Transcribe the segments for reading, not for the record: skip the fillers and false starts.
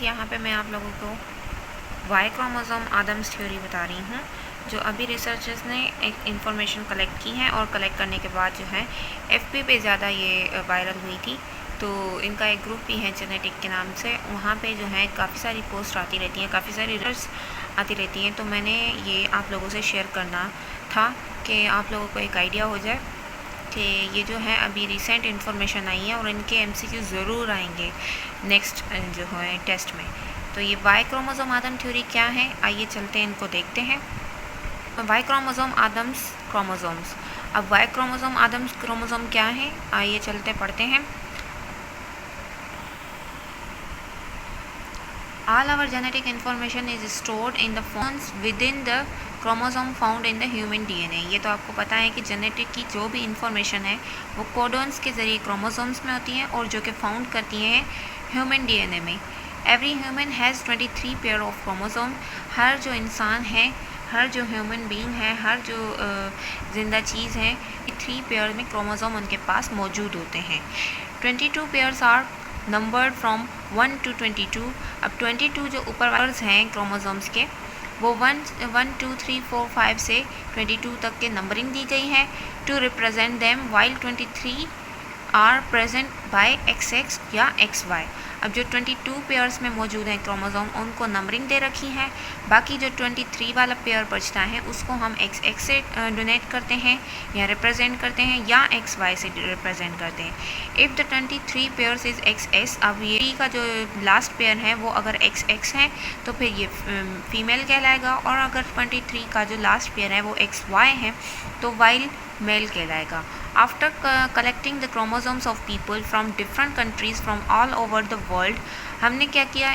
यहाँ पे मैं आप लोगों को वाई क्रोमोसोम आदम्स थ्योरी बता रही हूँ, जो अभी रिसर्चर्स ने एक इन्फॉर्मेशन कलेक्ट की है और कलेक्ट करने के बाद जो है एफपी पे ज़्यादा ये वायरल हुई थी। तो इनका एक ग्रुप भी है जेनेटिक के नाम से, वहाँ पे जो है काफ़ी सारी पोस्ट आती रहती हैं, काफ़ी सारी रिसर्च आती रहती हैं। तो मैंने ये आप लोगों से शेयर करना था कि आप लोगों को एक आइडिया हो जाए कि ये जो है अभी रिसेंट इन्फॉर्मेशन आई है और इनके एमसीक्यू ज़रूर आएंगे नेक्स्ट जो है टेस्ट में। तो ये वाई क्रोमोसोम आदम थ्योरी क्या है, आइए चलते हैं इनको देखते हैं। Y chromosome Adam's chromosomes. अब वाई क्रोमोसोम आदम्स क्रोमोसोम क्या है, आइए चलते पढ़ते हैं। All our genetic information is stored in the forms within the chromosome found in the human DNA। ये तो आपको पता है कि जेनेटिक की जो भी इंफॉर्मेशन है वो कोडोन्स के ज़रिए क्रोमोसोम्स में होती हैं और जो कि फाउंड करती हैं ह्यूमन डीएनए में। Every human has 23 pair of chromosome. हर जो इंसान है, हर जो ह्यूमन बीइंग है, हर जो ज़िंदा चीज़ है, 3 पेयर में क्रोमोसोम उनके पास मौजूद होते हैं। 22 pairs are numbered from 1 to 22। अब 22 जो ऊपर वर्ड्स हैं क्रोमोसोम्स के, वो 1 2 3 4 5 से 22 तक के नंबरिंग दी गई है to represent them, while 23 are present by XX या XY। अब जो 22 पेयर्स में मौजूद हैं क्रोमोसोम, उनको नंबरिंग दे रखी है। बाकी जो 23 वाला पेयर बचता है उसको हम XX से डोनेट करते हैं या रिप्रेजेंट करते हैं या XY से रिप्रेजेंट करते हैं। If the 23 pairs is XS, अब ये का जो लास्ट पेयर है वो अगर XX है तो फिर ये फीमेल कहलाएगा, और अगर 23 का जो लास्ट पेयर है वो XY है तो वाइल मेल कहलाएगा। After collecting the chromosomes of people from different countries from all over the world, हमने क्या किया,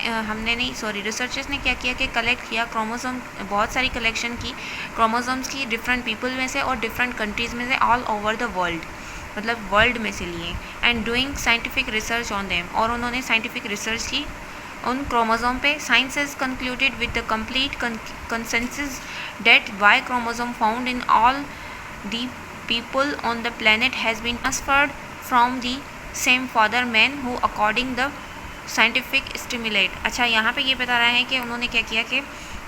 रिसर्चर्स ने क्या किया कि कलेक्ट किया क्रोमोसोम, बहुत सारी कलेक्शन की क्रोमोसोम्स की डिफरेंट पीपल में से और डिफरेंट कंट्रीज़ में से, ऑल ओवर द वर्ल्ड मतलब वर्ल्ड में से लिए, and doing scientific research on them, और उन्होंने साइंटिफिक रिसर्च की उन क्रोमोसोम पे। Science is concluded with the complete consensus that Y chromosome found in all the people on the planet has been transferred from the same father man who according the scientific stimulate। अच्छा, यहाँ पे ये बता रहा है कि उन्होंने क्या किया कि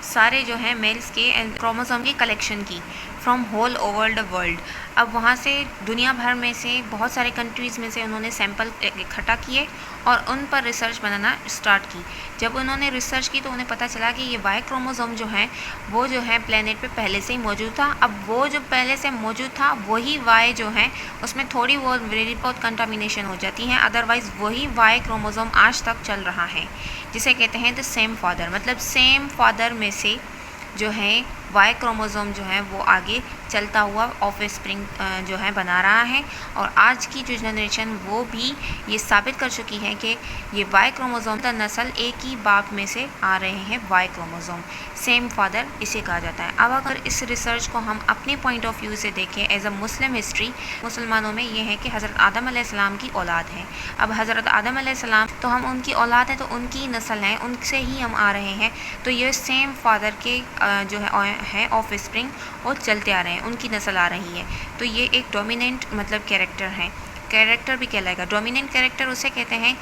सारे जो हैं मेल्स के क्रोमोसोम की कलेक्शन की from whole over the world. अब वहाँ से दुनिया भर में से बहुत सारे कंट्रीज़ में से उन्होंने सैंपल इकट्ठा किए और उन पर रिसर्च बनाना स्टार्ट की। जब उन्होंने रिसर्च की तो उन्हें पता चला कि ये वाई क्रोमोसोम जो है वो जो है प्लेनेट पे पहले से ही मौजूद था। अब वो जो पहले से मौजूद था वही वाई जो है उसमें थोड़ी बहुत कंटामिनेशन हो जाती हैं, अदरवाइज़ वही वाई क्रोमोसोम आज तक चल रहा है, जिसे कहते हैं द सेम फादर। मतलब सेम फादर में से जो है वाई क्रोमोसोम जो है वो आगे चलता हुआ ऑफ स्प्रिंग जो है बना रहा है। और आज की जो जनरेशन वो भी ये साबित कर चुकी है कि ये वाई क्रोमोसोम का नस्ल एक ही बाप में से आ रहे हैं। वाई क्रोमोसोम सेम फादर इसे कहा जाता है। अब अगर इस रिसर्च को हम अपने पॉइंट ऑफ व्यू से देखें एज अ मुस्लिम हिस्ट्री, मुसलमानों में ये है कि हज़रत आदम अलैहिस्सलाम की औलाद है। अब हज़रत आदम अलैहिस्सलाम तो हम उनकी औलाद है, तो उनकी नस्ल है, उनसे ही हम आ रहे हैं। तो ये सेम फादर के जो है ऑफ स्प्रिंग और चलते आ रहे हैं, उनकी नस्ल आ रही है। तो ये एक डोमिनेंट मतलब कैरेक्टर है, कैरेक्टर भी कहलाएगा। डोमिनेंट कैरेक्टर उसे कहते हैं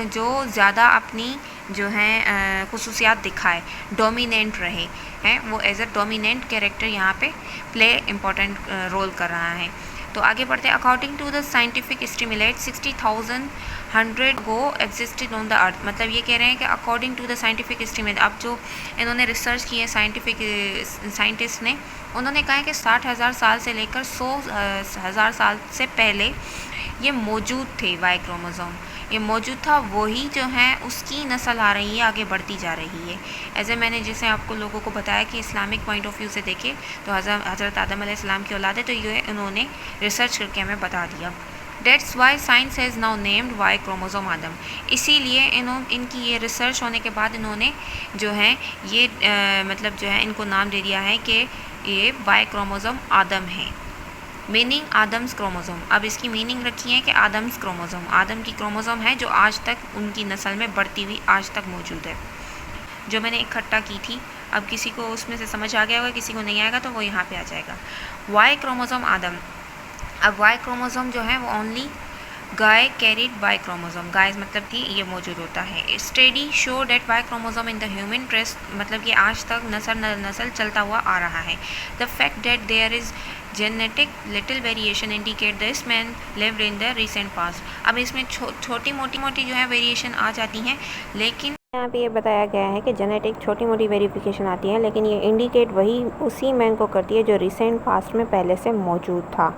जो ज़्यादा अपनी जो है खुसूसियात दिखाए, डोमिनेंट रहे हैं, वो एज अ डोमिनेंट कैरेक्टर यहाँ पे प्ले इम्पोर्टेंट रोल कर रहा है। तो आगे बढ़ते हैं। According to the scientific estimate 60,100 go existed on the earth. मतलब ये कह रहे हैं कि according to the scientific estimate, अब जो इन्होंने रिसर्च की है साइंटिफिक साइंटिस्ट ने, उन्होंने कहा है कि 60,000 साल से लेकर 100,000 साल से पहले ये मौजूद थे। वाई क्रोमोसोम ये मौजूद था, वही जो है उसकी नस्ल आ रही है, आगे बढ़ती जा रही है। ऐसे मैंने जैसे आपको लोगों को बताया कि इस्लामिक पॉइंट ऑफ व्यू से देखें तो हज़रत आदम अलैहिस्सलाम की औलाद है, तो ये उन्होंने रिसर्च करके हमें बता दिया। That's why science has now named Y chromosome Adam. इसीलिए इनकी ये रिसर्च होने के बाद इन्होंने जो है ये मतलब जो है इनको नाम दे दिया है कि ये वाई क्रोमोसोम आदम है। Meaning Adams chromosome. अब इसकी मीनिंग रखी है कि आदम्स क्रोमोसोम, आदम की क्रोमोसोम है जो आज तक उनकी नस्ल में बढ़ती हुई आज तक मौजूद है, जो मैंने इकट्ठा की थी। अब किसी को उसमें से समझ आ गया होगा, किसी को नहीं आएगा तो वो यहाँ पे आ जाएगा। Y chromosome Adam. अब वाई क्रोमोसोम जो है वो only guy carried Y chromosome, guy मतलब कि ये मौजूद होता है। Study show that Y chromosome in the human trace, मतलब कि आज तक नस्ल चलता हुआ आ रहा है। The fact that there is genetic little variation indicate this man lived in the recent past. अब इसमें छोटी मोटी जो है वेरिएशन आ जाती हैं, लेकिन यहाँ पे ये बताया गया है कि जेनेटिक छोटी मोटी वेरिफिकेशन आती है, लेकिन ये इंडिकेट वही उसी मैन को करती है जो रिसेंट पास्ट में पहले से मौजूद था।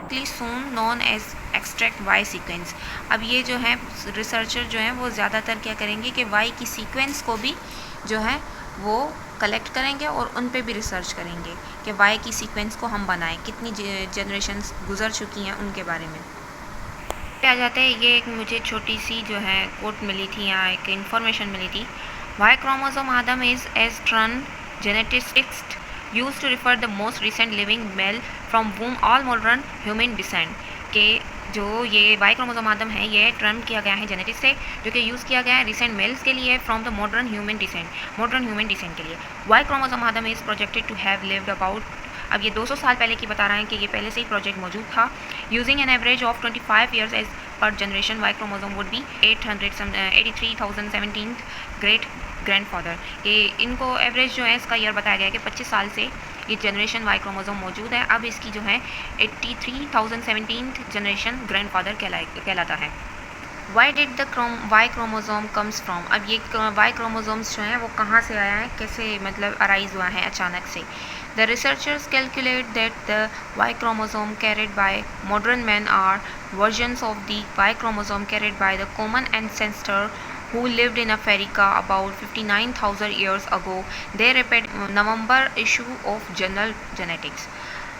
Soon known as extract Y sequence. अब ये जो है रिसर्चर जो हैं वो ज़्यादातर क्या करेंगे कि वाई की सीक्वेंस को भी जो है वो कलेक्ट करेंगे और उन पे भी रिसर्च करेंगे कि वाई की सीक्वेंस को हम बनाएं, कितनी जनरेशन्स गुजर चुकी हैं उनके बारे में। आ जाते हैं, ये एक मुझे छोटी सी जो है कोट मिली थी या एक इन्फॉर्मेशन मिली थी। Y chromosome Adam is as term geneticist used to refer the most recent living male from whom all modern human descend, के जो ये वाई क्रोमोसोम आदम है ये टर्म किया गया है जेनेटिक्स से, जो कि यूज़ किया गया है रिसेंट मेल्स के लिए from the modern human descent के लिए। Y chromosome Adam is projected to have lived about, अब ये 200 साल पहले की बता रहे हैं कि ये पहले से ही प्रोजेक्ट मौजूद था। Using an average of 25 years age per generation, Y chromosome would be 83,017 great grandfather. ये इनको एवरेज जो है इसका ईयर बताया गया है कि 25 साल से ये जनरेशन वाई क्रोमोसोम मौजूद है। अब इसकी जो है 83,017 जनरेशन ग्रैंडफादर कहलाता है। Why did the Y chromosome comes from, अब ये वाई क्रोमोसोम्स जो हैं वो कहाँ से आया है, कैसे मतलब अराइज हुआ है अचानक से। The researchers calculate that the Y chromosome carried by modern men are versions of the Y chromosome carried by the common ancestor who lived in Africa about 59,000 years ago. They repeat November issue of Journal Genetics.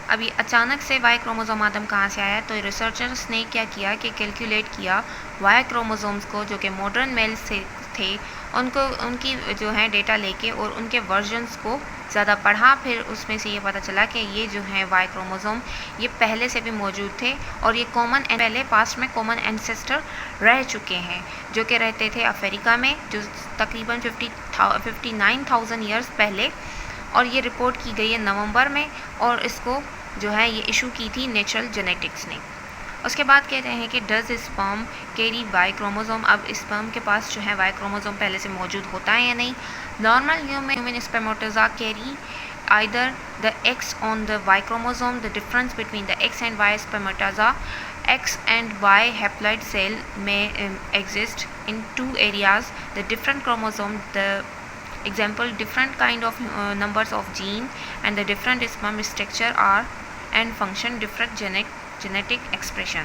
अभी अचानक से Y chromosome आदम कहाँ से आया, तो researchers ने क्या किया कि कैलकुलेट किया वाई क्रोमोसोम्स को जो कि मॉडर्न मेल्स से थे, उनको उनकी जो है डेटा लेके और उनके वर्जन्स को ज़्यादा पढ़ा, फिर उसमें से ये पता चला कि ये जो है वाई क्रोमोसोम ये पहले से भी मौजूद थे और ये पहले पास्ट में कॉमन एंसेस्टर रह चुके हैं, जो कि रहते थे अफ्रीका में, जो तकरीबन 59,000 ईयर्स पहले। और ये रिपोर्ट की गई है नवंबर में और इसको जो है ये इशू की थी नेचुरल जेनेटिक्स ने। उसके बाद कहते हैं कि does sperm carry Y chromosome, अब स्पर्म के पास जो है वाई क्रोमोसोम पहले से मौजूद होता है या नहीं। Normal human spermatozoa carry either the X on the Y chromosome, the difference between the X and Y spermatozoa X and Y haploid cell may exist in two areas, the different chromosome, the example different kind of numbers of gene and the different sperm structure are and function different genetic expression.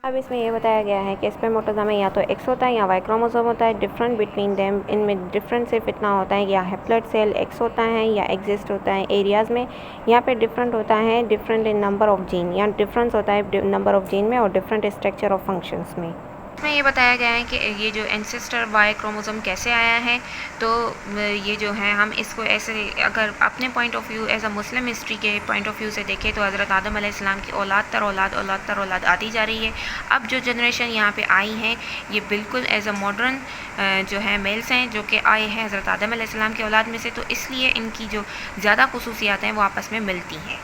अब इसमें ये बताया गया है कि स्पर्मेटोज़ोआ में या तो एक्स होता है या वाई क्रोमोसोम होता है। डिफरेंट बिटवीन देम, इनमें डिफरेंस सिर्फ इतना होता है या हैप्लॉइड सेल एक्स होता है या एग्जिस्ट होता है एरियाज़ में। यहाँ पे डिफरेंट होता है different in number of gene, या डिफरेंस होता है नंबर ऑफ जीन में और डिफरेंट स्ट्रक्चर ऑफ फंक्शंस में। इसमें ये बताया गया है कि ये जो एंसेस्टर वाई क्रोमोसोम कैसे आया है, तो ये जो है हम इसको ऐसे अगर अपने point of view as a Muslim history के पॉइंट ऑफ व्यू से देखें तो हज़रत आदम अलैहिस्सलाम की औलाद तर औलाद आती जा रही है। अब जो जनरेशन यहाँ पे आई हैं ये बिल्कुल एज अ मॉडर्न जो है मेल्स हैं जो कि आए हैं हज़रत आदम अलैहिस्सलाम की औलाद में से, तो इसलिए इनकी जो ज़्यादा खुसूसियात हैं वो आपस में मिलती हैं।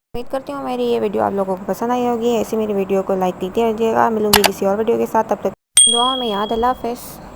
उम्मीद करती हूँ मेरी ये वीडियो आप लोगों को पसंद आई होगी। ऐसी मेरी वीडियो को लाइक कीजिएगा। मिलूंगी किसी और वीडियो के साथ, तब तक दुआ में याद। अल्लाह हाफ़िज़।